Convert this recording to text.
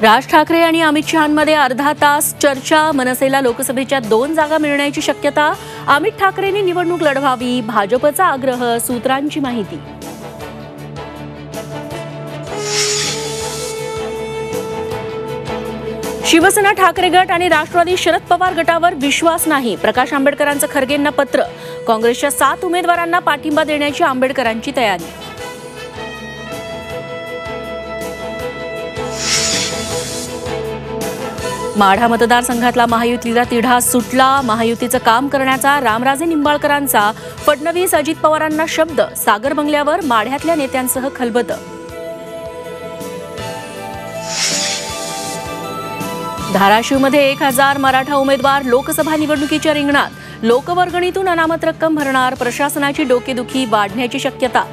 राज ठाकरे आणि अमित शहांमध्ये अर्धा तास चर्चा। मनसेला लोकसभेच्या 2 जागा मिळण्याची शक्यता। अमित ठाकरेंनी निवडणूक लढवावी, भाजपचा आग्रह। सूत्रांची माहिती। शिवसेना ठाकरे गट आणि राष्ट्रवादी शरद पवार गटावर विश्वास नाही। प्रकाश आंबेडकरांचं खरगेंना पत्र। काँग्रेसच्या 7 उमेदवारांना पाठिंबा देण्याची आंबेडकरांची तयारी। माढा मतदारसंघातला महायुतीला तिढा सुटला। महायुतीचं काम करण्याचा रामराजे निंबाळकरांचा फडणवीस अजित पवारांना शब्द। सागर बंगल्यावर माढ्यातल्या नेत्यांसह खलबत। धाराशिवमध्ये 1000 मराठा उमेदवार लोकसभा निवडणुकीच्या रिंगणात। लोकवर्गणीतून अनामत रक्कम भरणार। प्रशासनाची डोकेदुखी वाढण्याची शक्यता।